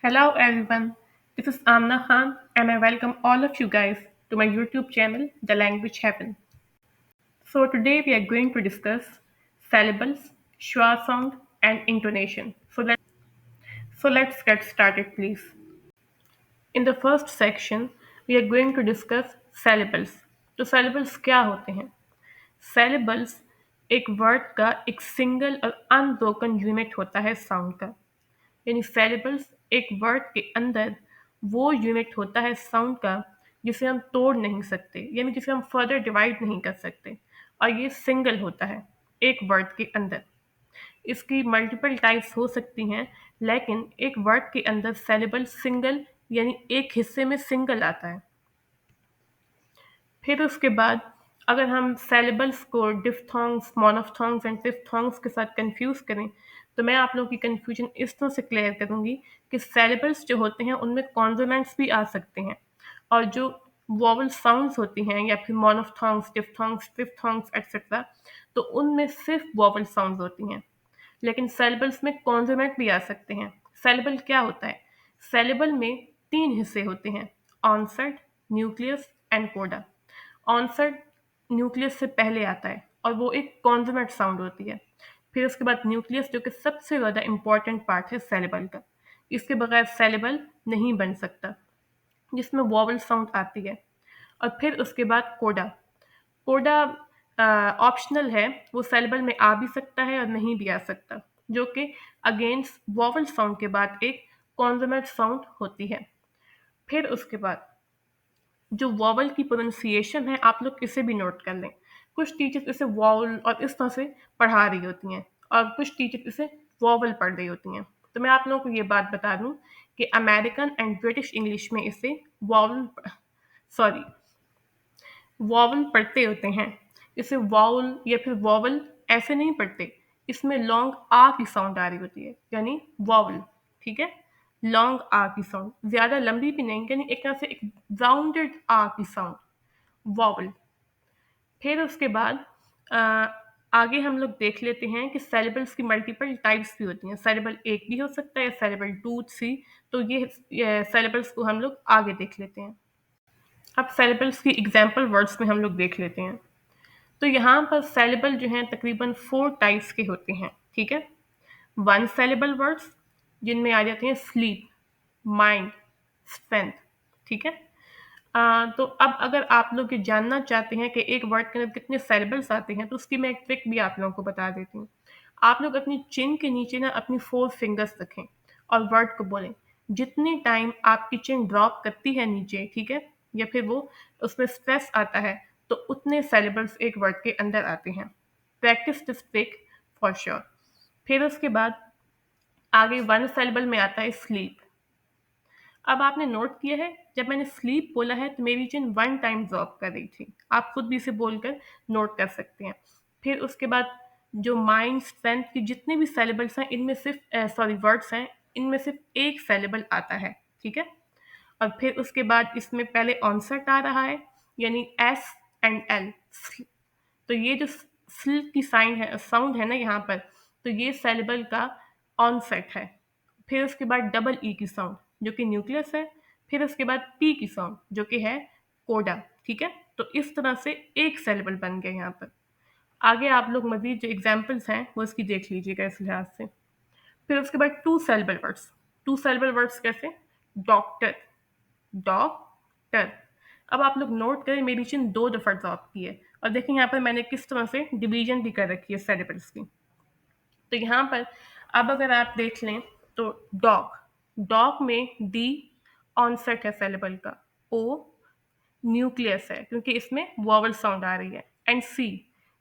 Hello everyone, this is Amna Khan and I welcome all of you guys to my YouTube channel, The Language Heaven. So today we are going to discuss syllables, schwa sound and intonation. So let's get started please. In the first section, we are going to discuss syllables. तो syllables क्या होते हैं? Syllables एक word का एक single और unbroken unit होता है साउंड का। यानी syllables एक वर्ड के अंदर वो यूनिट होता है साउंड का जिसे हम तोड़ नहीं सकते, यानी जिसे हम फर्दर डिवाइड नहीं कर सकते, और ये सिंगल होता है एक वर्ड के अंदर। इसकी मल्टीपल टाइप्स हो सकती हैं, लेकिन एक वर्ड के अंदर syllable सिंगल यानी एक हिस्से में सिंगल आता है। फिर उसके बाद अगर हम syllables को डिफ्थोंग्स, मोनोफ्थोंग्स एंड डिफ्थोंग्स के साथ कंफ्यूज करें, तो मैं आप लोगों की कंफ्यूजन इस तरह से क्लियर करूंगी कि syllables जो होते हैं उनमें कॉन्सोनेंट्स भी आ सकते हैं, और जो वोवल साउंड्स होती हैं या फिर मोनोफ्थोंग्स, डिफ्थोंग्स, ट्रिप्थोंग्स एक्सेट्रा, तो उनमें सिर्फ वोवल साउंड्स होती हैं। लेकिन सेलेबल्स में कॉन्सोनेंट भी आ सकते हैं। सेलेबल क्या होता है? सेलेबल में तीन हिस्से होते हैं: ऑनसेट, न्यूक्लियस एंड कोडा। ऑनसेट न्यूक्लियस से पहले आता है और वो एक कॉन्सोनेंट साउंड होती है। फिर उसके बाद न्यूक्लियस, जो कि सबसे ज़्यादा इंपॉर्टेंट पार्ट है सेलेबल का। इसके बगैर सेलेबल नहीं बन सकता, जिसमें वॉवल साउंड आती है। और फिर उसके बाद कोडा। कोडा ऑप्शनल है, वो सेलेबल में आ भी सकता है और नहीं भी आ सकता, जो कि अगेंस्ट वॉवल साउंड के बाद एक कॉन्सोनेंट साउंड होती है। फिर उसके बाद जो वॉवल की प्रोनाउंसिएशन है, आप लोग इसे भी नोट कर लें। कुछ टीचर्स इसे वॉवल और इस तरह से पढ़ा रही होती हैं, और कुछ टीचर्स इसे वॉवल पढ़ रही होती हैं। तो मैं आप लोगों को ये बात बता दूं कि अमेरिकन एंड ब्रिटिश इंग्लिश में इसे वॉवल सॉरी वॉवल पढ़ते होते हैं। इसे वाउल या फिर वॉवल ऐसे नहीं पढ़ते। इसमें लॉन्ग आ की साउंड आ रही होती है, यानी वॉवल। ठीक है, लॉन्ग आ की साउंड, ज्यादा लंबी भी नहीं, यानी एक तरह से एक राउंडेड आ की साउंड, वॉवल। फिर उसके बाद अ, आगे हम लोग देख लेते हैं कि सेलेबल्स की मल्टीपल टाइप्स भी होती हैं। सेलेबल एक भी हो सकता है, सेलेबल टू, थ्री। तो ये सेलेबल्स को हम लोग आगे देख लेते हैं। अब सेलेबल्स की एग्जाम्पल वर्ड्स में हम लोग देख लेते हैं। तो यहाँ पर सेलेबल जो हैं तकरीबन 4 टाइप्स के होते हैं। ठीक है, वन सेलेबल वर्ड्स जिनमें आ जाते हैं स्लीप, माइंड, स्ट्रेंथ। ठीक है, तो अब अगर आप लोग ये जानना चाहते हैं कि एक वर्ड के अंदर कितने सेलेबल्स आते हैं, तो उसकी मैं एक ट्रिक भी आप लोगों को बता देती हूँ। आप लोग अपनी चिन के नीचे ना अपनी 4 फिंगर्स रखें और वर्ड को बोलें। जितनी टाइम आपकी चिन ड्रॉप करती है नीचे, ठीक है, या फिर वो उसमें स्ट्रेस आता है, तो उतने सेलेबल्स एक वर्ड के अंदर आते हैं। Practice this trick for sure. फिर उसके बाद आगे वन सेलेबल में आता है स्लीप। अब आपने नोट किया है, जब मैंने स्लीप बोला है तो मेरी चिन 1 टाइम ड्रॉप कर रही थी। आप खुद भी इसे बोलकर नोट कर सकते हैं। फिर उसके बाद जो माइंड, स्ट्रेंथ की जितने भी सेलेबल्स हैं, इनमें सिर्फ वर्ड्स हैं, इनमें सिर्फ एक सेलेबल आता है। ठीक है, और फिर उसके बाद इसमें पहले ऑनसेट आ रहा है, यानी एस एंड एल। तो ये जो स्ल की साइन है, साउंड है ना यहाँ पर, तो ये सेलेबल का ऑनसेट है। फिर उसके बाद डबल ई की साउंड, जो कि न्यूक्लियस है। फिर उसके बाद पी की साउंड, जो कि है कोडा। ठीक है, तो इस तरह से एक सेलेबल बन गया यहाँ पर। आगे आप लोग मजीद जो एग्जाम्पल्स हैं वो इसकी देख लीजिएगा इस लिहाज से। फिर उसके बाद two syllable words. Two syllable words कैसे? Doctor, doctor. अब आप लोग नोट करें, मेरी चिन 2 दफ़ा ड्रॉप की है, और देखिए यहाँ पर मैंने किस तरह से डिवीजन भी कर रखी है सेरेबल्स की। तो यहाँ पर अब अगर आप देख लें तो डॉग, डॉग में डी ऑनसेट है सेलेबल का, ओ न्यूक्लियस है क्योंकि इसमें वॉवल साउंड आ रही है, एंड सी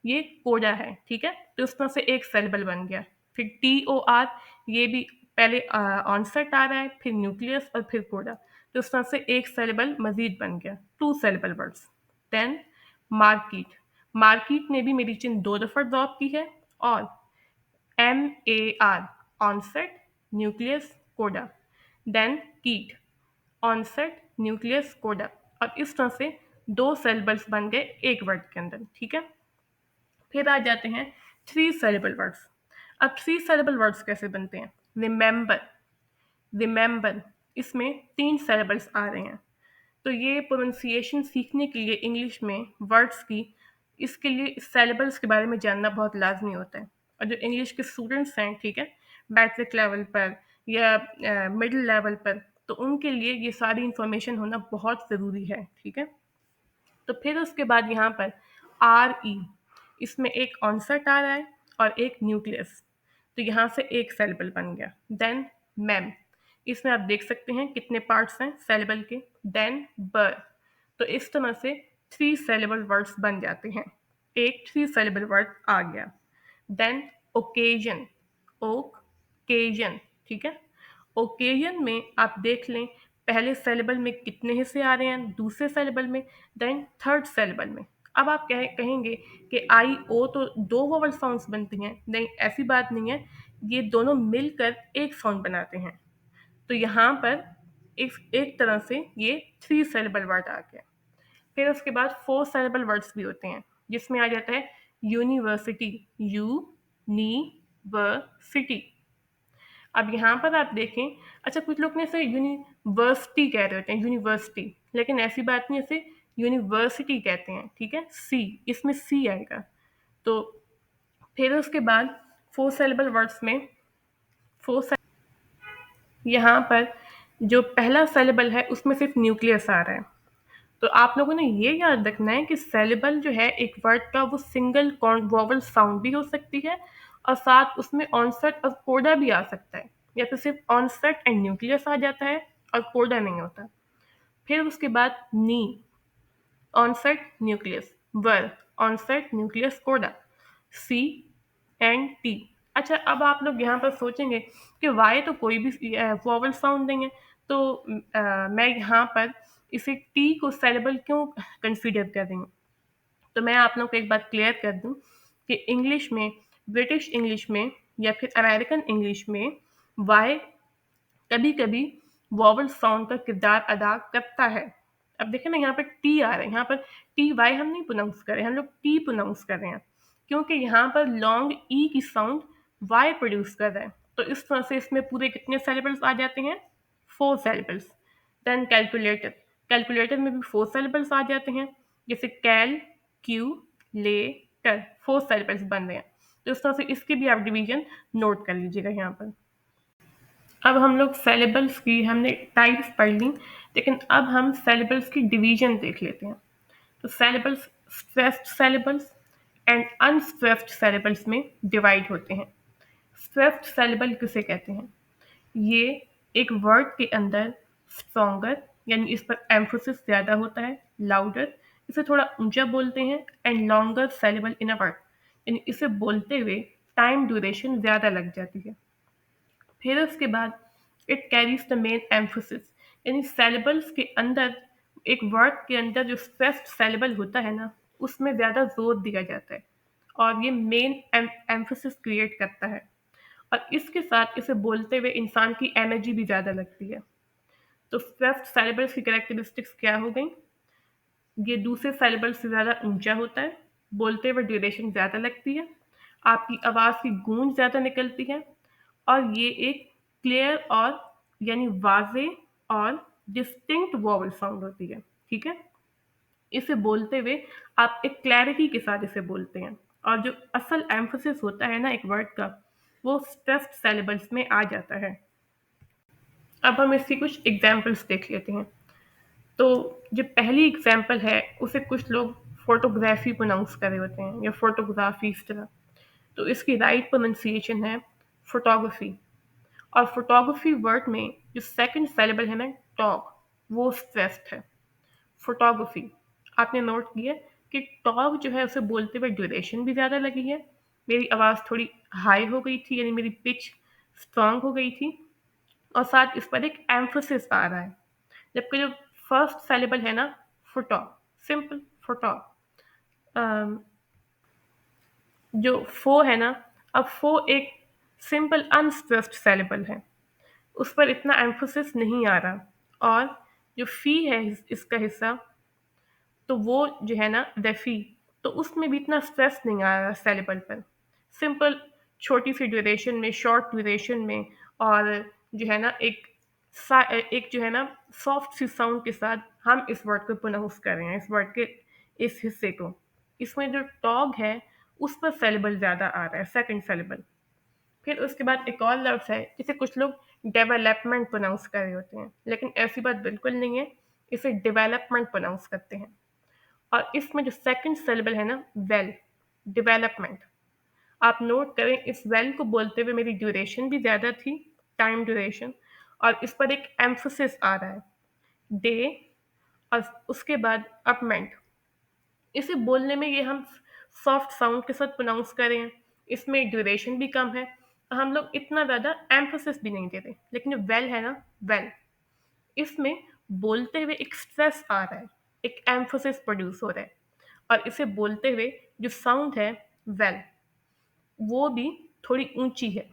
ये कोडा है। ठीक है, तो इस तरह से एक सेलेबल बन गया। फिर टी ओ आर, ये भी पहले ऑनसेट आ रहा है, फिर न्यूक्लियस और फिर कोडा, तो इस तरह से एक सेलेबल मजीद बन गया, two syllable words. Then market, market ने भी मेरी चिन 2 दफ़ा ड्रॉप की है, और M A R, onset, nucleus, coda. Then kit, onset, nucleus, coda. और इस तरह से 2 सेलेबल्स बन गए एक वर्ड के अंदर। ठीक है, फिर आ जाते हैं थ्री सेलेबल वर्ड्स। अब थ्री सेलेबल वर्ड्स कैसे बनते हैं? रिमेंबर, रिमेंबर, इसमें 3 सिलेबल्स आ रहे हैं। तो ये प्रोनंसिएशन सीखने के लिए इंग्लिश में वर्ड्स की, इसके लिए सिलेबल्स के बारे में जानना बहुत लाजमी होता है। और जो इंग्लिश के स्टूडेंट्स हैं, ठीक है, बेसिक लेवल पर या मिडिल लेवल पर, तो उनके लिए ये सारी इंफॉर्मेशन होना बहुत ज़रूरी है, ठीक है। तो फिर उसके बाद यहाँ पर आर ई, इसमें एक ऑनसेट आ रहा है और एक न्यूक्लियस, तो यहाँ से एक सेलेबल बन गया। देन मैम, इसमें आप देख सकते हैं कितने पार्ट्स हैं सेलेबल के। देन बर, तो इस तरह से 3 सेलेबल वर्ड्स बन जाते हैं, एक 3 सेलेबल वर्ड आ गया। देन ओकेजन, ओकेजन, ठीक है। ओकेजन में आप देख लें पहले सेलेबल में कितने हिस्से आ रहे हैं, दूसरे सेलेबल में, देन थर्ड सेलेबल में। अब आप कहेंगे कि आई ओ तो 2 वोवल साउंड्स बनती हैं, नहीं, ऐसी बात नहीं है, ये दोनों मिलकर एक साउंड बनाते हैं। तो यहाँ पर एक तरह से ये 3 सेलेबल वर्ड आ गया। फिर उसके बाद 4 सेलेबल वर्ड्स भी होते हैं, जिसमें आ जाता है यूनिवर्सिटी, यू नी व सिटी। अब यहाँ पर आप देखें, अच्छा कुछ लोग ने इसे यूनिवर्सिटी कह रहे होते हैं, यूनिवर्सिटी, लेकिन ऐसी बात नहीं, इसे यूनिवर्सिटी कहते हैं, ठीक है। सी, इसमें सी आएगा। तो फिर उसके बाद 4 सेलेबल वर्ड्स में 4, यहाँ पर जो पहला सेलेबल है उसमें सिर्फ न्यूक्लियस आ रहा है। तो आप लोगों ने ये याद रखना है कि सेलेबल जो है एक वर्ड का, वो सिंगल वोवल साउंड भी हो सकती है और साथ उसमें ऑनसेट और कोडा भी आ सकता है, या फिर सिर्फ ऑनसेट एंड न्यूक्लियस आ जाता है और कोडा नहीं होता। फिर उसके बाद नी, ऑनसेट न्यूक्लियस, वर, ऑनसेट न्यूक्लियस कोडा, सी एंड टी। अच्छा, अब आप लोग यहाँ पर सोचेंगे कि वाई तो कोई भी वोवल साउंड नहीं है, तो मैं यहाँ पर इसे टी को सेलेबल क्यों कंसीडर कर रही हूँ। तो मैं आप लोग को एक बात क्लियर कर दूँ कि इंग्लिश में, ब्रिटिश इंग्लिश में या फिर अमेरिकन इंग्लिश में वाई कभी कभी वॉवल साउंड का किरदार अदा करता है। अब देखें ना, यहाँ पर टी आ रहा है, यहाँ पर टी वाई हम नहीं प्रोनाउंस कर रहे हैं, हम लोग टी प्रोनाउंस कर रहे हैं, क्योंकि यहाँ पर लॉन्ग ई की साउंड वाई प्रोड्यूस कर रहा है। तो इस तरह से इसमें पूरे कितने सेलेबल्स आ जाते हैं, 4 सेलेबल्स। देन कैलकुलेटर, कैलकुलेटर में भी 4 सेलेबल्स आ जाते हैं, जैसे कैल क्यू लेटर, 4 सेलेबल्स बन रहे हैं। तो इस तरह से इसकी भी आप डिवीजन नोट कर लीजिएगा यहाँ पर। अब हम लोग सेलेबल्स की हमने टाइप्स पढ़ ली, लेकिन अब हम सेलेबल्स की डिवीजन देख लेते हैं। तो syllables stressed syllables and unstressed syllables में डिवाइड होते हैं। स्ट्रेस्ड सेलेबल किसे कहते हैं, ये एक वर्ड के अंदर स्ट्रॉन्गर, यानी इस पर एम्फोसिस ज़्यादा होता है, लाउडर, इसे थोड़ा ऊंचा बोलते हैं, and longer saleable in a word, यानी इसे बोलते हुए टाइम ड्यूरेशन ज़्यादा लग जाती है। फिर उसके बाद it carries the main emphasis, यानी सेलेबल्स के अंदर, एक वर्ड के अंदर जो स्ट्रेस्ड सेलेबल होता है ना, उसमें ज़्यादा जोर दिया जाता है और ये मेन एम्फोसिस क्रिएट करता है, और इसके साथ इसे बोलते हुए इंसान की एनर्जी भी ज़्यादा लगती है। तो स्ट्रेस्ड सेलेबल्स की कैरेक्टरिस्टिक्स क्या हो गई, ये दूसरे सेलेबल से ज़्यादा ऊंचा होता है, बोलते हुए ड्यूरेशन ज़्यादा लगती है, आपकी आवाज़ की गूंज ज़्यादा निकलती है, और ये एक क्लियर और यानी वाजे और डिस्टिंक्ट वॉवल साउंड होती है, ठीक है। इसे बोलते हुए आप एक क्लैरिटी के साथ इसे बोलते हैं, और जो असल एम्फोसिस होता है ना एक वर्ड का, वो स्ट्रेस्ड सेलेबल्स में आ जाता है। अब हम इसकी कुछ एग्जाम्पल्स देख लेते हैं। तो जो पहली एग्जाम्पल है उसे कुछ लोग फोटोग्राफी प्रोनाउंस कर रहे होते हैं, या फोटोग्राफी इस तरह। तो इसकी राइट प्रोनाउंसिएशन है फोटोग्राफी। और फोटोग्राफी वर्ड में जो सेकंड सेलेबल है ना, टॉक, वो स्ट्रेस्ड है, फोटोग्राफी। आपने नोट किया कि टॉक जो है उसे बोलते हुए ड्यूरेशन भी ज़्यादा लगी है, मेरी आवाज़ थोड़ी हाई हो गई थी, यानी मेरी पिच स्ट्रांग हो गई थी, और साथ इस पर एक एम्फोसिस आ रहा है। जबकि जो फर्स्ट सेलेबल है ना, फुटो, सिंपल फुटो, जो फो है ना, अब फो एक सिंपल अनस्ट्रेस्ड सेलेबल है, उस पर इतना एम्फोसिस नहीं आ रहा। और जो फी है इसका हिस्सा, तो वो जो है ना रेफी, तो उसमें भी इतना स्ट्रेस नहीं आ रहा सेलेबल पर, सिंपल छोटी सी ड्यूरेशन में, शॉर्ट ड्यूरेशन में, और जो है ना एक एक जो है ना सॉफ्ट सी साउंड के साथ हम इस वर्ड को प्रोनाउंस कर रहे हैं, इस वर्ड के इस हिस्से को। इसमें जो टॉग है उस पर सेलेबल ज़्यादा आ रहा है, सेकंड सेलेबल। फिर उसके बाद एक और लफ्ज़ है जिसे कुछ लोग डेवलपमेंट प्रोनाउंस कर रहे होते हैं, लेकिन ऐसी बात बिल्कुल नहीं है, इसे डेवलपमेंट प्रोनाउंस करते हैं। और इसमें जो सेकंड सिलेबल है ना, वेल, डेवलपमेंट। आप नोट करें इस वेल को बोलते हुए मेरी ड्यूरेशन भी ज़्यादा थी, टाइम ड्यूरेशन, और इस पर एक एम्फोसिस आ रहा है, डे, और उसके बाद अपमेंट। इसे बोलने में ये हम सॉफ्ट साउंड के साथ प्रोनाउंस करें हैं, इसमें ड्यूरेशन भी कम है, हम लोग इतना ज़्यादा एम्फोसिस भी नहीं देते। लेकिन जो वेल है ना, वेल, इसमें बोलते हुए एक स्ट्रेस आ रहा है, एक एम्फोसिस प्रोड्यूस हो रहा है, और इसे बोलते हुए जो साउंड है वेल, वो भी थोड़ी ऊंची है,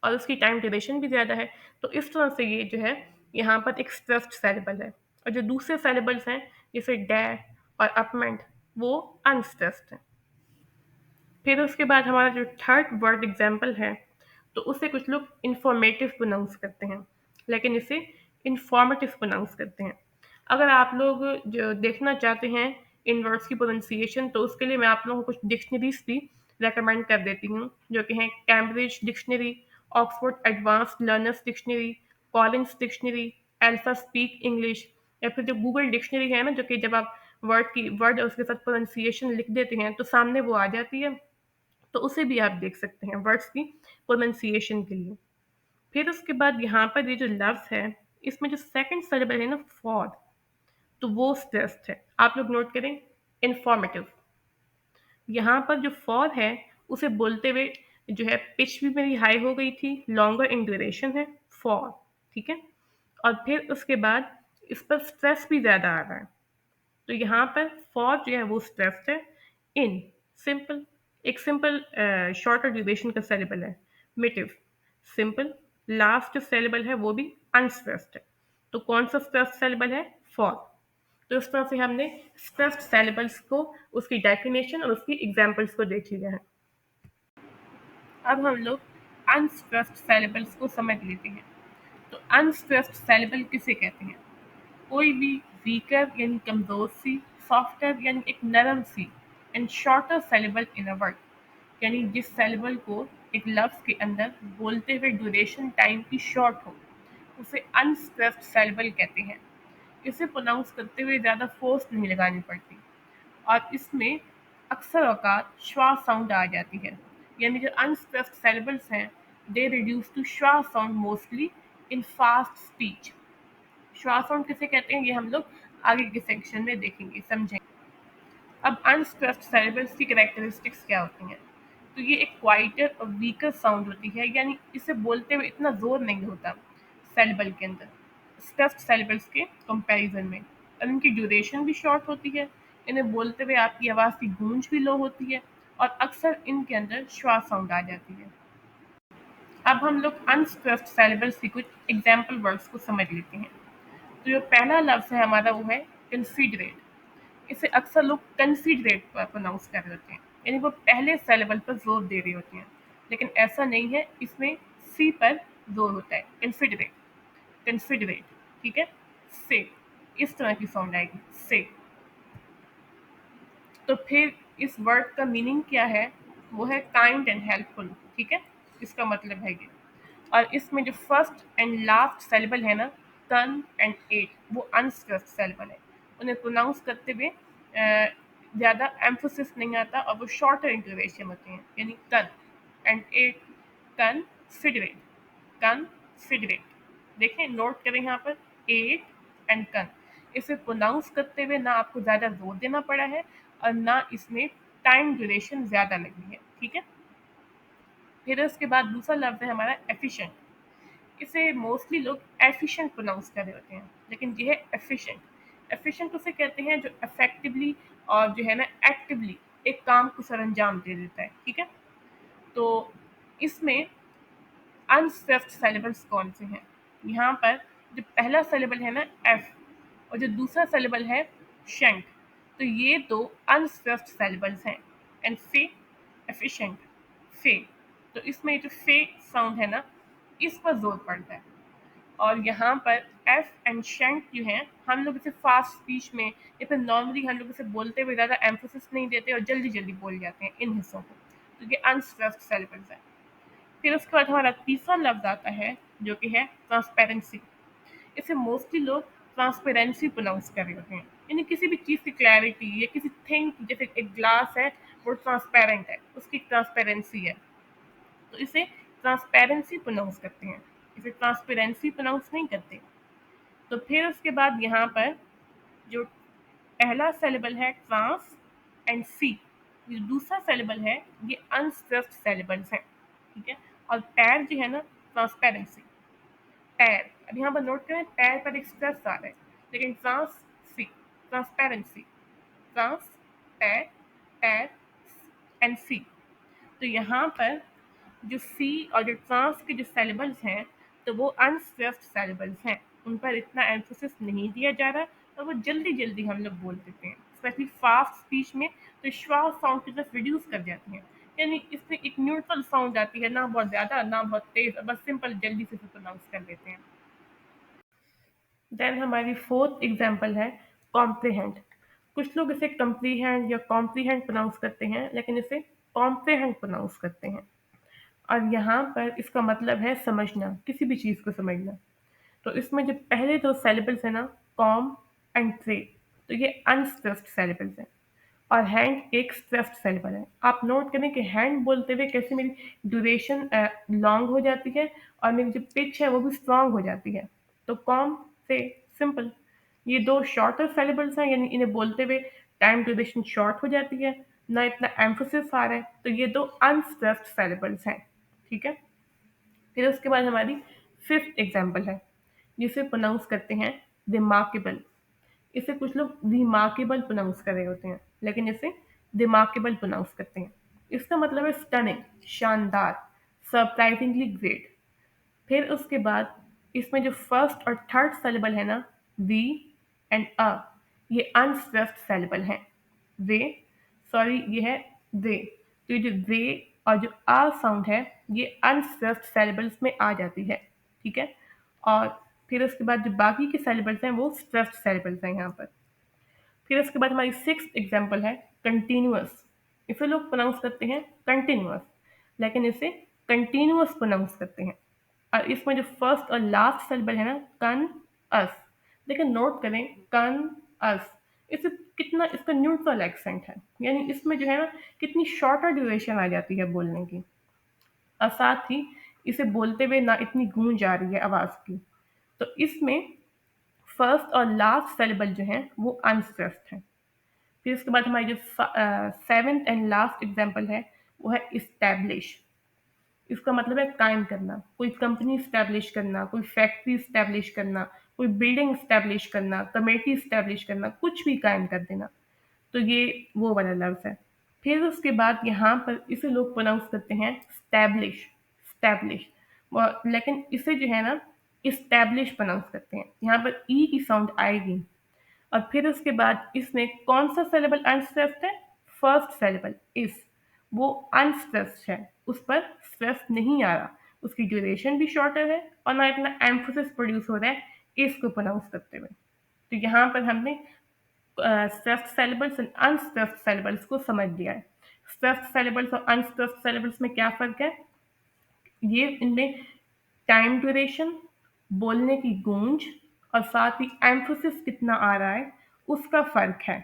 और उसकी टाइम ड्यूरेशन भी ज़्यादा है। तो इस तरह से ये जो है यहाँ पर एक स्ट्रेस्ड सेलेबल है, और जो दूसरे सेलेबल्स हैं जैसे डै और अपमेंट, वो अनस्ट्रेस्ड हैं। फिर उसके बाद हमारा जो थर्ड वर्ड एग्जाम्पल है, तो उसे कुछ लोग इंफॉर्मेटिव प्रोनाउंस करते हैं, लेकिन इसे इंफॉर्मेटिव प्रोनाउंस करते हैं। अगर आप लोग जो देखना चाहते हैं इन वर्ड्स की प्रोनाउंसिएशन, तो उसके लिए मैं आप लोगों को कुछ डिक्शनरीज भी रेकमेंड कर देती हूँ, जो कि हैं Cambridge dictionary, Oxford advanced learners dictionary, Collins dictionary, alpha speak English, या फिर जो गूगल डिक्शनरी है ना, जो कि जब आप वर्ड और उसके साथ प्रोनाउंसिएशन लिख देते हैं तो सामने वो आ जाती है, तो उसे भी आप देख सकते हैं वर्ड्स की प्रोनाउंसिएशन के लिए। फिर उसके बाद यहाँ पर ये जो लफ्ज़ है, इसमें जो सेकंड सिलेबल है ना, फॉर, तो वो स्ट्रेस्ड है। आप लोग नोट करें, इंफॉर्मेटिव। यहाँ पर जो फॉर है उसे बोलते हुए जो है पिच भी मेरी हाई हो गई थी, लॉन्गर इन ड्यूरेशन है फॉर, ठीक है। और फिर उसके बाद इस पर स्ट्रेस भी ज़्यादा आ रहा है, तो यहाँ पर फॉर जो है वो स्ट्रेस्ड है। इन, सिंपल, एक सिंपल शॉर्टर ड्यूरेशन का सेलेबल है। मिटिव, सिंपल, लास्ट जो सेलेबल है वो भी अनस्ट्रेस्ड है। तो कौन सा स्ट्रेस्ड सेलेबल है? फॉर। तो इस तरह से हमने स्ट्रेस्ड सेलेबल्स को, उसकी डेफिनेशन और उसकी एग्जाम्पल्स को देख लिया है। अब हम लोग अनस्ट्रेस्ड सेलेबल्स को समझ लेते हैं। तो अनस्ट्रेस्ड सेलेबल किसे कहते हैं? कोई भी वीकर यानी कमजोर सी, सॉफ्टर यानी एक नरम सी, and shorter syllable in a word, यानी जिस सेलेबल को एक लफ्ज के अंदर बोलते हुए ड्यूरेशन टाइम की शॉर्ट हो, उसे अनस्ट्रेस्ड सेलेबल कहते हैं। इसे प्रोनाउंस करते हुए ज़्यादा फोर्स नहीं लगानी पड़ती, और इसमें अक्सर औकात श्वा साउंड आ जाती है, यानी जो अनस्ट्रेस्ड सेलेबल्स हैं, they reduce to schwa sound mostly in fast speech. Schwa sound किसे कहते हैं ये हम लोग आगे के सेक्शन में देखेंगे, समझेंगे। अब अनस्ट्रेस्ड सेरेबल्स की कैरेक्टरिस्टिक्स क्या होती हैं? तो ये एक क्वाइटर और वीकर साउंड होती है, यानी इसे बोलते हुए इतना जोर नहीं होता सेरेबल के अंदर स्ट्रेस्ड सेरेबल्स के कंपैरिजन में, और इनकी ड्यूरेशन भी शॉर्ट होती है। इन्हें बोलते हुए आपकी आवाज़ की गूंज भी लो होती है, और अक्सर इनके अंदर श्वास साउंड आ जाती है। अब हम लोग अनस्ट्रेस्ड सेरेबल्स की कुछ एग्जाम्पल वर्ड्स को समझ लेते हैं। तो जो पहला लफ्ज़ है हमारा वो है कंसीडरेट। इसे अक्सर लोग कंसीडरेट पर प्रोनाउंस कर रहे होते हैं, यानी वो पहले सेलेबल पर जोर दे रहे होते हैं, लेकिन ऐसा नहीं है, इसमें सी पर जोर होता है। कंसीडरेट, कंसीडरेट, ठीक है। से, इस तरह की साउंड आएगी, से। तो फिर इस वर्ड का मीनिंग क्या है? वो है काइंड एंड हेल्पफुल, ठीक है, इसका मतलब है ये। और इसमें जो फर्स्ट एंड लास्ट सेलेबल है ना, तन एंड एट, वो अनस्ट्रेस्ड सेलेबल है। उन्हें प्रोनाउंस करते हुए ज़्यादा एम्फोसिस नहीं आता, और वो शॉर्टर इंटरेशन होते हैं, यानी तन एंड एट, कंसिडरेट, कंसिडरेट। देखें, नोट करें यहाँ पर, एट एंड कन। इसे प्रोनाउंस करते हुए ना आपको ज़्यादा जोर देना पड़ा है, और ना इसमें टाइम ड्यूरेशन ज़्यादा लगी है, ठीक है। फिर उसके बाद दूसरा लफ्ज़ है हमारा एफिशिएंट। इसे मोस्टली लोग एफिशिएंट प्रोनाउंस कर रहे होते हैं, लेकिन ये है एफिशिएंट। एफिशिएंट उसे कहते हैं जो इफेक्टिवली और जो है ना एक्टिवली एक काम को सरअंजाम दे देता है, ठीक है। तो इसमें अनस्ट्रेस्ड सेलेबल्स कौन से हैं? यहाँ पर जो पहला सेलेबल है ना, एफ, और जो दूसरा सेलेबल है शेंट, तो ये दो अनस्ट्रेस्ड सेलेबल्स हैं। एंड फे, एफिशिएंट, फे, तो इसमें जो फे साउंड है ना, इस पर जोर पड़ता है। और यहाँ पर एफ एंड शेंट जो हैं हम लोग इसे फास्ट स्पीच में या फिर नॉर्मली हम लोग इसे बोलते हुए ज़्यादा एम्फोसिस नहीं देते और जल्दी जल्दी बोल जाते हैं इन हिस्सों को, तो ये अनस्ट्रेस्ड सिलेबल्स है। फिर उसके बाद हमारा तीसरा लफ्ज आता है जो कि है ट्रांसपेरेंसी। इसे मोस्टली लोग ट्रांसपेरेंसी प्रोनाउंस कर रहे होते हैं, यानी किसी भी चीज़ की क्लैरिटी या किसी थिंग, जैसे एक ग्लास है वो ट्रांसपेरेंट है, उसकी ट्रांसपेरेंसी है, तो इसे ट्रांसपेरेंसी प्रोनाउंस करते हैं, इसे ट्रांसपेरेंसी प्रोनाउंस नहीं करते। तो फिर उसके बाद यहाँ पर जो पहला सेलेबल है ट्रांस एंड सी, जो दूसरा सेलेबल है ये अनस्ट्रेस्ड सेलेबल्स हैं, ठीक है। और पैर जो है ना ट्रांसपेरेंसी, पैर, अब यहाँ पर नोट करें पैर पर एक स्ट्रेस आ रहा है, लेकिन ट्रांस सी, ट्रांसपेरेंसी, ट्रांस, पैर, पैर एंड सी। तो यहाँ पर जो सी और जो ट्रांस के जो सेलेबल्स हैं तो वो अनस्ट्रेस्ड सेलेबल्स हैं, उन पर इतना एम्फोसिस नहीं दिया जा रहा और वो जल्दी जल्दी हम लोग बोल देते हैं, स्पेशली फास्ट स्पीच में तो श्वास साउंड की तरफ रिड्यूस कर जाती हैं, यानी इसमें एक न्यूट्रल साउंड आती है, ना बहुत ज़्यादा ना बहुत तेज, बस सिंपल जल्दी से प्रोनाउंस कर देते हैं। देन हमारी फोर्थ एग्जाम्पल है कॉम्प्रिहेंड। कुछ लोग इसे कम्प्रीहेंड या कॉम्प्रीहेंड प्रोनाउंस करते हैं, लेकिन इसे कॉम्प्रिहेंड प्रोनाउंस करते हैं। और यहाँ पर इसका मतलब है समझना, किसी भी चीज़ को समझना। तो इसमें जो पहले दो सेलेबल्स हैं ना, कॉम एंड ट्रे, तो ये अनस्ट्रेस्ड सेलेबल्स हैं और हैंड एक स्ट्रेस्ड सेलेबल है। आप नोट करें कि हैंड बोलते हुए कैसे मेरी ड्यूरेशन लॉन्ग हो जाती है और मेरी जो पिच है वो भी स्ट्रांग हो जाती है। तो कॉम से सिंपल, ये दो शॉर्टर सेलेबल्स हैं, यानी इन्हें बोलते हुए टाइम ड्यूरेशन शॉर्ट हो जाती है, ना इतना एम्फोसिस आ रहा है, तो ये दो अनस्ट्रेस्ड सेलेबल्स हैं, ठीक है। फिर उसके बाद हमारी फिफ्थ एग्जाम्पल है जिसे प्रोनाउंस करते हैं रिमार्केबल। इसे कुछ लोग रिमार्केबल प्रोनाउंस कर रहे होते हैं, लेकिन इसे रिमार्केबल प्रोनाउंस करते हैं। इसका मतलब है स्टनिंग, शानदार, सरप्राइजिंगली ग्रेट। फिर उसके बाद इसमें जो फर्स्ट और थर्ड सेलेबल है ना, वी एंड अ, ये अनस्ट्रेस्ड सेलेबल हैं। वे, सॉरी ये है वे, तो ये जो वे और जो आ साउंड है ये अनस्ट्रेस्ड सेलेबल्स में आ जाती है, ठीक है। और फिर उसके बाद जो बाकी के सेलेबल्स हैं वो स्ट्रेस्ड सेलेबल्स हैं यहाँ पर। फिर उसके बाद हमारी सिक्स्थ एग्जाम्पल है कंटिन्यूअस। इसे लोग प्रोनाउंस करते हैं कंटिन्यूअस, लेकिन इसे कंटिन्यूअस प्रोनाउंस करते हैं। और इसमें जो फर्स्ट और लास्ट सेलेबल है ना, कन अस, लेकिन नोट करें कन अस, इसे कितना, इसका न्यूट्रल एक्सेंट है, यानी इसमें जो है ना कितनी शॉर्टर ड्यूरेशन आ जाती है बोलने की, और साथ ही इसे बोलते हुए ना इतनी गूंज आ रही है आवाज़ की। तो इसमें फर्स्ट और लास्ट सेलेबल जो हैं वो अनस्ट्रेस्ड हैं। फिर उसके बाद हमारी जो सेवेंथ एंड लास्ट एग्जाम्पल है वो है इस्टेब्लिश। इसका मतलब है कायम करना, कोई कंपनी इस्टेब्लिश करना, कोई फैक्ट्री इस्टेब्लिश करना, कोई बिल्डिंग इस्टेब्लिश करना, कमेटी इस्टेब्लिश करना, कुछ भी कायम कर देना, तो ये वो वाला लफ्ज़ है। फिर उसके बाद यहाँ पर इसे लोग प्रोनाउंस करते हैं स्टैब्लिश, स्टैब्लिश, लेकिन इसे जो है ना इस्टेब्लिश प्रोनाउंस करते हैं, यहाँ पर ई की साउंड आएगी। और फिर उसके बाद इसमें कौन सा सेलेबल अनस्ट्रेस्ड है, फर्स्ट सेलेबल इस, वो अनस्ट्रेस्ड है, उस पर स्ट्रेस नहीं आ रहा, उसकी ड्यूरेशन भी शॉर्टर है और ना इतना एम्फोसिस प्रोड्यूस हो रहा है इसको प्रोनाउंस करते हुए। तो यहाँ पर हमने stressed syllables and unstressed syllables को समझ लिया है। स्ट्रेस्ड सेलेबल्स और अनस्ट्रेस्ड सेलेबल्स में क्या फ़र्क है, ये इनमें टाइम ड्यूरेशन, बोलने की गूंज और साथ ही एम्फोसिस कितना आ रहा है उसका फ़र्क है।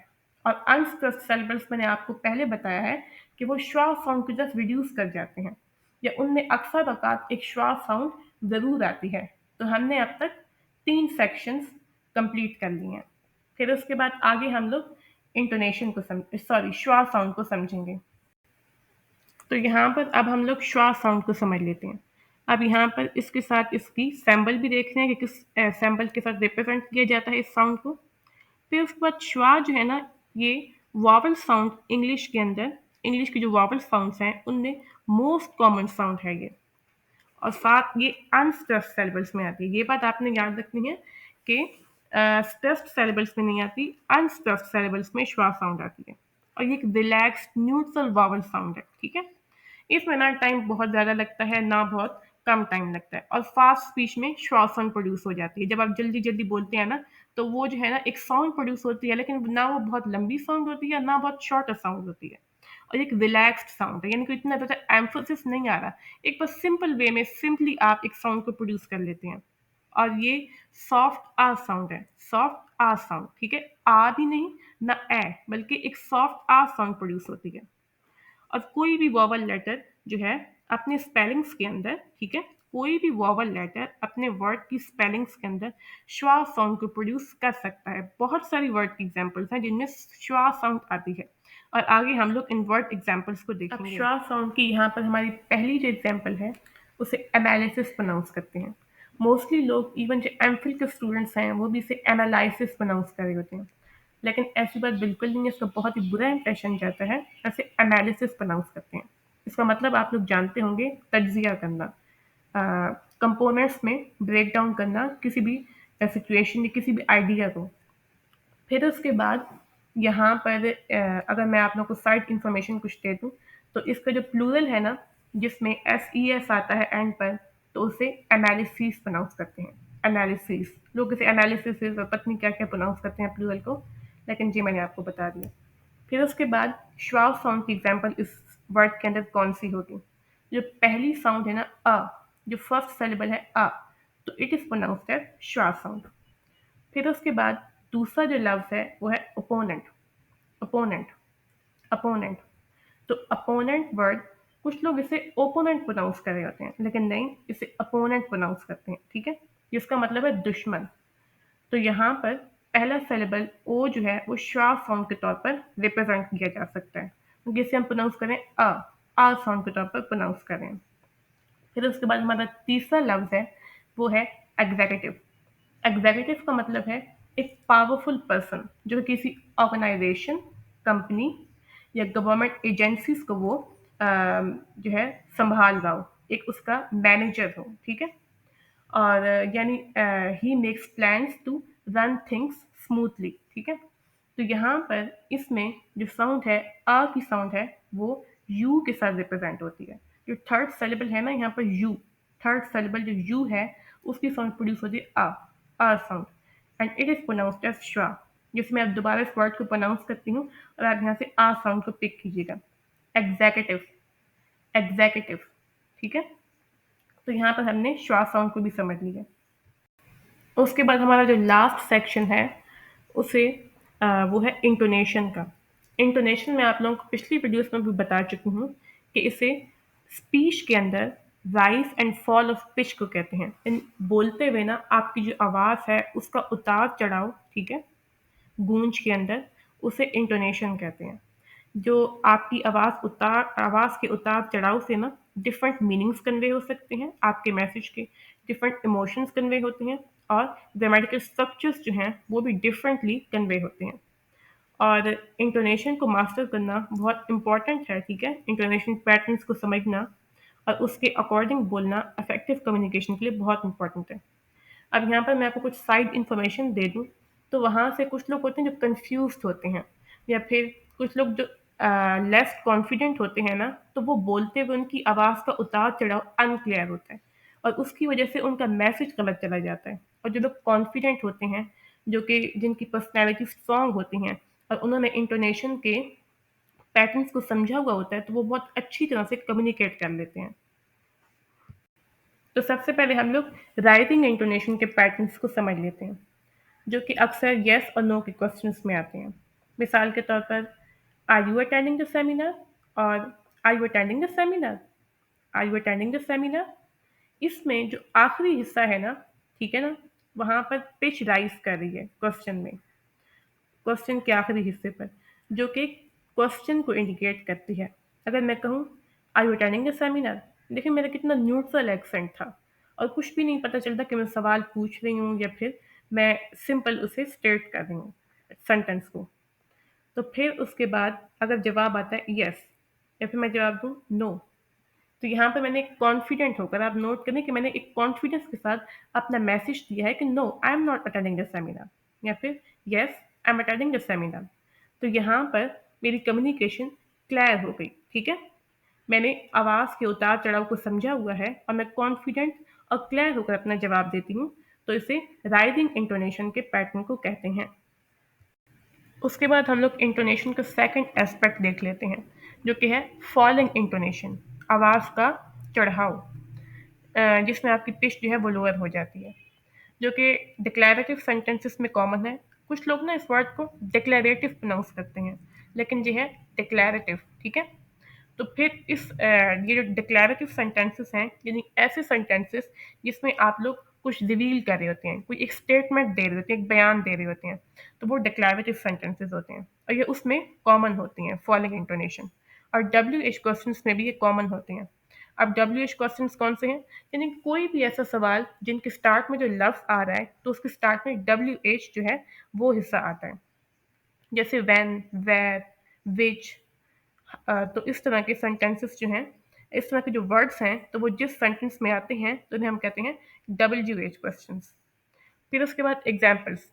और अनस्ट्रेस्ड सेलेबल्स मैंने आपको पहले बताया है कि वो श्वास साउंड को जस्ट रिड्यूस कर जाते हैं, या उनमें अक्सर औकात एक श्वास साउंड ज़रूर आती है। तो हमने अब तक 3 सेक्शंस कंप्लीट कर लिए हैं। फिर उसके बाद आगे हम लोग इंटोनेशन को श्वास साउंड को समझेंगे। तो यहाँ पर अब हम लोग श्वास साउंड को समझ लेते हैं। अब यहाँ पर इसके साथ इसकी सैम्बल भी देख रहे हैं कि किस सैम्बल के साथ रिप्रेजेंट किया जाता है इस साउंड को। फिर उसके बाद श्वा जो है ना, ये वॉवल साउंड इंग्लिश के अंदर, इंग्लिश के जो वॉवल साउंड्स हैं उनमें मोस्ट कॉमन साउंड है ये, और साथ ये अनस्ट्रेस्ड सेलेबल्स में आती है। ये बात आपने याद रखनी है कि स्ट्रेस्ड सेलेबल्स में नहीं आती, अनस्ट्रेस्ड सेलेबल्स में श्वा साउंड आती है। और ये एक रिलैक्स्ड न्यूट्रल वॉवल साउंड है, ठीक है। इसमें ना टाइम बहुत ज़्यादा लगता है ना बहुत कम टाइम लगता है। और फास्ट स्पीच में शॉर्ट साउंड प्रोड्यूस हो जाती है। जब आप जल्दी-जल्दी बोलते हैं ना, तो वो जो है ना एक साउंड प्रोड्यूस होती है, लेकिन ना वो बहुत लंबी साउंड होती है, ना बहुत शॉर्ट साउंड होती है। और एक रिलैक्स्ड साउंड है, यानी कि इतना ज़्यादा एम्फोसिस नहीं आ रहा। एक बस सिंपल वे में सिंपली आप एक साउंड को प्रोड्यूस कर लेते हैं। और ये सॉफ्ट आ साउंड है, सॉफ्ट आ साउंड, ठीक है? आ भी नहीं, ना ए, बल्कि एक सॉफ्ट आ साउंड प्रोड्यूस होती है। और कोई भी वोवल लेटर जो है अपने स्पेलिंग्स के अंदर, ठीक है, कोई भी वोवल लेटर अपने वर्ड की स्पेलिंग्स के अंदर श्वा साउंड को प्रोड्यूस कर सकता है। बहुत सारी वर्ड की एग्जांपल्स हैं जिनमें श्वा साउंड आती है, और आगे हम लोग इन वर्ड एग्जांपल्स को देखेंगे। अब श्वा साउंड की यहाँ पर हमारी पहली जो एग्जांपल है उसे एनालिसिस प्रोनाउंस करते हैं। मोस्टली लोग, इवन जो एमफिल के स्टूडेंट्स हैं, वो भी इसे एनालिसिस प्रोनाउंस कर रहे होते हैं, लेकिन ऐसी बात बिल्कुल नहीं है। इसका बहुत ही बुरा इंप्रेशन जाता है। ऐसे एनालिसिस प्रोनाउंस करते हैं। इसका मतलब आप लोग जानते होंगे, तज्जिया करना, कंपोनेंट्स में ब्रेक डाउन करना किसी भी सिचुएशन या किसी भी आइडिया को। फिर उसके बाद यहाँ पर अगर मैं आप लोग को साइड इन्फॉर्मेशन कुछ दे दूँ, तो इसका जो प्लूरल है ना, जिसमें एस ई एस आता है एंड पर, तो उसे एनालिसिस प्रोनाउंस करते हैं। एनालिसिस, लोग इसे एनालिसिस और पत्नी क्या क्या प्रोनाउंस करते हैं प्लूरल को, लेकिन जी मैंने आपको बता दिया। फिर उसके बाद श्वाव साउंड की एग्जाम्पल इस वर्ड के अंदर कौन सी होगी? जो पहली साउंड है ना, जो फर्स्ट सेलेबल है तो it is pronounced as schwa sound. फिर उसके बाद दूसरा जो लफ्ज है वो है ओपोनेंट। Opponent, opponent. तो अपोनेंट वर्ड, कुछ लोग इसे ओपोनेंट प्रोनाउंस कर रहे होते हैं, लेकिन नहीं, इसे अपोनेंट प्रोनाउंस करते हैं, ठीक है? जिसका मतलब है दुश्मन। तो यहाँ पर पहला सेलेबल ओ जो है वो श्वाव साउंड के तौर पर रिप्रेजेंट किया जा सकता है, जिसे हम प्रोनाउंस करें आ साउंड के तौर पर प्रोनाउंस करें। फिर उसके बाद हमारा तीसरा लफ्ज है वो है एग्जीक्यूटिव। एग्जीक्यूटिव का मतलब है एक पावरफुल पर्सन जो किसी ऑर्गेनाइजेशन, कंपनी या गवर्नमेंट एजेंसीज को वो जो है संभाल रहा हो, एक उसका मैनेजर हो, ठीक है? और यानी he makes plans to run things smoothly, ठीक है? तो यहाँ पर इसमें जो साउंड है, की साउंड है, वो यू के साथ रिप्रेजेंट होती है। जो थर्ड सेलेबल है ना यहाँ पर यू, थर्ड सेलेबल जो यू है उसकी साउंड प्रोड्यूस होती है आ sound, and it is pronounced as schwa. जिसमें अब दोबारा इस वर्ड को प्रोनाउंस करती हूँ और आप यहाँ से आ साउंड को पिक कीजिएगा। एग्जीक्यूटिव, एग्जीक्यूटिव, ठीक है? तो यहाँ पर हमने श्वा साउंड को भी समझ लिया। उसके बाद हमारा जो लास्ट सेक्शन है उसे वो है इंटोनेशन का। इंटोनेशन में आप लोगों को पिछली वीडियोस में भी बता चुकी हूँ कि इसे स्पीच के अंदर rise and fall of pitch को कहते हैं। इन बोलते हुए ना आपकी जो आवाज़ है उसका उतार चढ़ाव, ठीक है, गूंज के अंदर, उसे इंटोनेशन कहते हैं। जो आपकी आवाज़ के उतार चढ़ाव से ना डिफरेंट मीनिंग्स कन्वे हो सकते हैं, आपके मैसेज के डिफरेंट इमोशंस कन्वे होते हैं, और ग्रामेटिकल स्ट्रक्चर्स जो हैं वो भी डिफरेंटली कन्वे होते हैं। और इंटोनेशन को मास्टर करना बहुत इम्पॉर्टेंट है, ठीक है? इंटोनेशन पैटर्न्स को समझना और उसके अकॉर्डिंग बोलना इफेक्टिव कम्युनिकेशन के लिए बहुत इंपॉर्टेंट है। अब यहाँ पर मैं आपको कुछ साइड इन्फॉर्मेशन दे दूँ, तो वहाँ से कुछ लोग होते हैं जो कन्फ्यूज़्ड होते हैं, या फिर कुछ लोग जो लेस कॉन्फिडेंट होते हैं ना, तो वो बोलते हुए उनकी आवाज़ का उतार-चढ़ाव अनक्लियर होता है, और उसकी वजह से उनका मैसेज गलत चला जाता है। और जो लोग कॉन्फिडेंट होते हैं, जो कि जिनकी पर्सनैलिटी स्ट्रॉन्ग होती हैं और उन्होंने इंटोनेशन के पैटर्न्स को समझा हुआ होता है, तो वो बहुत अच्छी तरह से कम्युनिकेट कर लेते हैं। तो सबसे पहले हम लोग राइटिंग इंटोनेशन के पैटर्न्स को समझ लेते हैं, जो कि अक्सर येस और नो के क्वेश्चंस में आते हैं। मिसाल के तौर पर, are you attending the seminar, और are you attending the seminar, are you attending the seminar. इसमें जो आखिरी हिस्सा है ना, ठीक है ना, वहाँ पर पिच राइज कर रही है क्वेश्चन में, क्वेश्चन के आखिरी हिस्से पर, जो कि क्वेश्चन को इंडिकेट करती है। अगर मैं कहूँ are you attending the seminar, देखिए मेरा कितना न्यूट्रल एक्सेंट था, और कुछ भी नहीं पता चलता कि मैं सवाल पूछ रही हूँ या फिर मैं सिंपल उसे स्टेट कर रही हूँ सेंटेंस को। तो फिर उसके बाद अगर जवाब आता है यस, या फिर मैं जवाब दूँ नो, तो यहाँ पे मैंने एक कॉन्फिडेंट होकर, आप नोट करें कि मैंने एक कॉन्फिडेंस के साथ अपना मैसेज दिया है कि no I am not attending the seminar, या फिर yes I am attending the seminar. तो यहाँ पर मेरी कम्युनिकेशन क्लियर हो गई, ठीक है? मैंने आवाज़ के उतार-चढ़ाव को समझा हुआ है और मैं कॉन्फिडेंट और क्लियर होकर अपना जवाब देती हूँ, तो इसे राइजिंग इंटोनेशन के पैटर्न को कहते हैं। उसके बाद हम लोग इंटोनेशन का सेकंड एस्पेक्ट देख लेते हैं, जो कि है फॉलिंग इंटोनेशन, आवाज़ का चढ़ाव, जिसमें आपकी पिच जो है वो लोअर हो जाती है, जो कि डिक्लेरेटिव सेंटेंसेस में कॉमन है। कुछ लोग ना इस वर्ड को डिक्लेरेटिव प्रोनाउंस करते हैं, लेकिन ये है डिक्लेरेटिव, ठीक है? तो फिर ये जो डिक्लेरेटिव सेंटेंसेस हैं, यानी ऐसे सेंटेंसेस जिसमें आप लोग कुछ रिवील कर रहे होते हैं, कोई एक स्टेटमेंट दे रहे होते हैं, एक बयान दे रहे होते हैं, तो वो डिक्लेरेटिव सेंटेंसेस होते हैं और ये उसमें कॉमन होती हैं फॉलोइंग इंटोनेशन। और डब्ल्यू एच क्वेश्चंस में भी ये कॉमन होते हैं। अब डब्ल्यू एच क्वेश्चंस कौन से हैं? यानी कोई भी ऐसा सवाल जिनके स्टार्ट में जो लफ्ज़ आ रहा है, तो उसके स्टार्ट में डब्ल्यू एच जो है वो हिस्सा आता है, जैसे व्हेन, वेयर, विच। तो इस तरह के सेंटेंसेस जो हैं, इस तरह के जो वर्ड्स हैं, तो वो जिस सेंटेंस में आते हैं तो उन्हें हम कहते हैं डब्ल्यू-एच क्वेश्चंस। फिर उसके बाद एग्जाम्पल्स।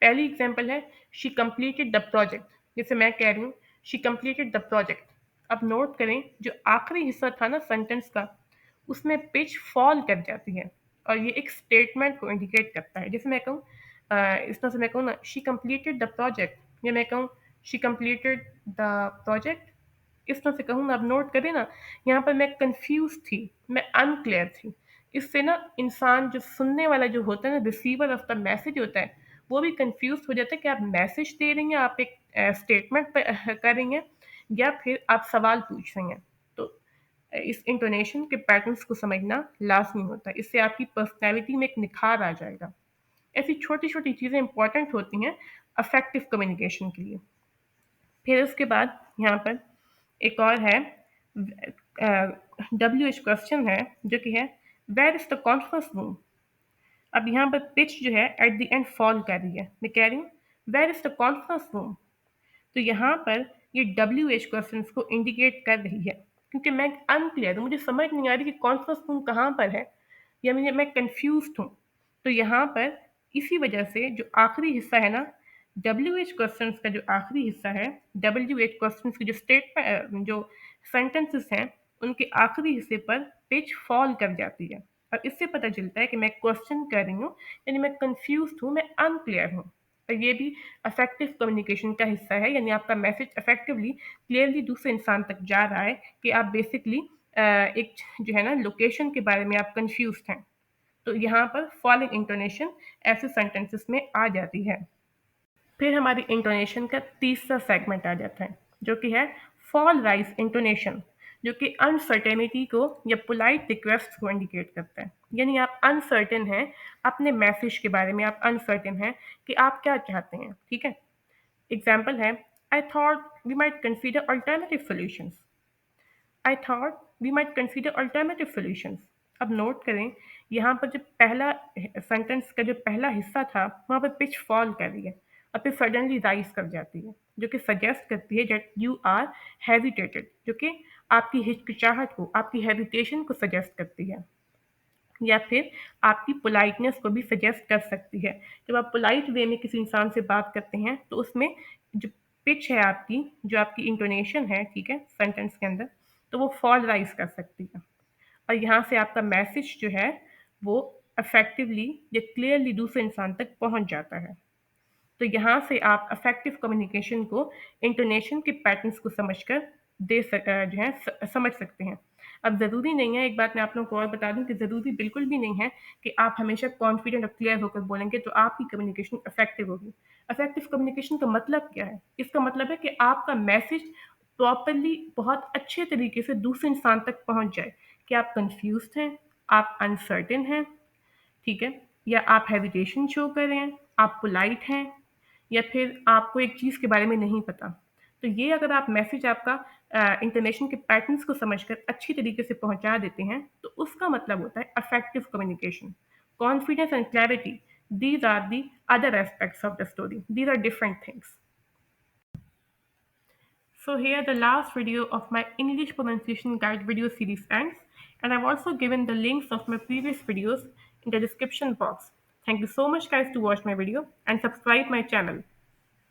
पहली एग्जाम्पल है शी कंप्लीटेड द प्रोजेक्ट। जैसे मैं कह रही हूँ शी कंप्लीटेड द प्रोजेक्ट। अब नोट करें जो आखिरी हिस्सा था ना सेंटेंस का, उसमें पिच फॉल कर जाती है और ये एक स्टेटमेंट को इंडिकेट करता है। जैसे मैं कहूँ इस तरह से मैं कहूँ ना शी कंप्लीटेड द प्रोजेक्ट, या मैं कहूँ शी कंप्लीटेड द प्रोजेक्ट, इस तरह से कहूँ ना। अब नोट करें ना, यहाँ पर मैं कंफ्यूज थी, मैं अनक्लियर थी। इससे ना इंसान जो सुनने वाला जो होता है ना, रिसीवर ऑफ द मैसेज होता है, वो भी कंफ्यूज हो जाता है कि आप मैसेज दे रही हैं, आप एक स्टेटमेंट कर रही हैं, या फिर आप सवाल पूछ रही हैं। तो इस इंटोनेशन के पैटर्न्स को समझना लाजमी होता है, इससे आपकी पर्सनैलिटी में एक निखार आ जाएगा। ऐसी छोटी छोटी चीज़ें इंपॉर्टेंट होती हैं अफेक्टिव कम्युनिकेशन के लिए। फिर उसके बाद यहाँ पर एक और है डब्ल्यू एच क्वेश्चन है, जो कि है where is the conference room. अब यहाँ पर पिच जो है एट द एंड फॉल कर रही है। मैं कह रही हूँ where is the conference room, तो यहाँ पर ये डब्ल्यू एच क्वेश्चन को इंडिकेट कर रही है, क्योंकि मैं अनक्लियर हूँ, मुझे समझ नहीं आ रही कि कॉन्फ्रेंस रूम कहाँ पर है, या मैं कंफ्यूज हूँ। तो यहाँ पर इसी वजह से जो आखिरी हिस्सा है ना, डब्ल्यू एच क्वेश्चन का जो आखिरी हिस्सा है, डब्ल्यू एच क्वेश्चन की जो स्टेटमेंट जो सेंटेंसेस हैं, उनके आखिरी हिस्से पर पिच फॉल कर जाती है और इससे पता चलता है कि मैं क्वेश्चन कर रही हूँ, यानी मैं कंफ्यूज हूँ, मैं अनक्लियर हूँ। और ये भी अफेक्टिव कम्युनिकेशन का हिस्सा है, यानी आपका मैसेज इफेक्टिवली क्लियरली दूसरे इंसान तक जा रहा है कि आप बेसिकली एक जो है ना लोकेशन के बारे में आप कंफ्यूज हैं। तो यहाँ पर फॉलोइंग इंटोनेशन ऐसे सेंटेंसेस में आ जाती है। फिर हमारी इंटोनेशन का तीसरा सेगमेंट आ जाता है, जो कि है फॉल राइज इंटोनेशन, जो कि अनसर्टेनिटी को या पोलाइट रिक्वेस्ट को इंडिकेट करता है। यानी आप अनसर्टेन हैं अपने मैसेज के बारे में, आप अनसर्टेन हैं कि आप क्या चाहते हैं, ठीक है? एग्जाम्पल है I thought we might consider alternative solutions. I thought we might consider alternative solutions. अब नोट करें, यहाँ पर जो पहला सेंटेंस का जो पहला हिस्सा था, वहाँ पर पिच फॉल कर रही है और फिर सडनली राइज कर जाती है, जो कि सजेस्ट करती है दैट यू आर हेजिटेटेड, जो कि आपकी हिचकिचाहट को, आपकी हेजिटेशन को सजेस्ट करती है, या फिर आपकी पोलाइटनेस को भी सजेस्ट कर सकती है। जब आप पोलाइट वे में किसी इंसान से बात करते हैं, तो उसमें जो पिच है आपकी, जो आपकी इंटोनेशन है, ठीक है, सेंटेंस के अंदर, तो वो फॉल राइज कर सकती है और यहाँ से आपका मैसेज जो है वो इफेक्टिवली या क्लियरली दूसरे इंसान तक पहुँच जाता है। तो यहाँ से आप अफेक्टिव कम्युनिकेशन को इंटोनेशन के पैटर्न्स को समझकर जो है समझ सकते हैं। अब ज़रूरी नहीं है, एक बात मैं आप लोगों को और बता दूँ कि ज़रूरी बिल्कुल भी नहीं है कि आप हमेशा कॉन्फिडेंट और क्लियर होकर बोलेंगे तो आपकी कम्युनिकेशन इफेक्टिव होगी। इफेक्टिव कम्युनिकेशन का मतलब क्या है? इसका मतलब है कि आपका मैसेज प्रॉपरली बहुत अच्छे तरीके से दूसरे इंसान तक पहुँच जाए, कि आप कन्फ्यूज़्ड हैं, आप अनसर्टेन हैं, ठीक है? या आप हेजिटेशन शो कर रहे हैं, आप पोलाइट हैं, या फिर आपको एक चीज़ के बारे में नहीं पता। तो ये अगर आप मैसेज आपका इंटोनेशन के पैटर्न्स को समझकर अच्छी तरीके से पहुँचा देते हैं, तो उसका मतलब होता है effective communication. Confidence and clarity, these are the other aspects of the story. These are different things. So here the last video of my English pronunciation guide video series ends, and I've also given the links of my previous videos in the description box. Thank you so much guys to watch my video and subscribe my channel.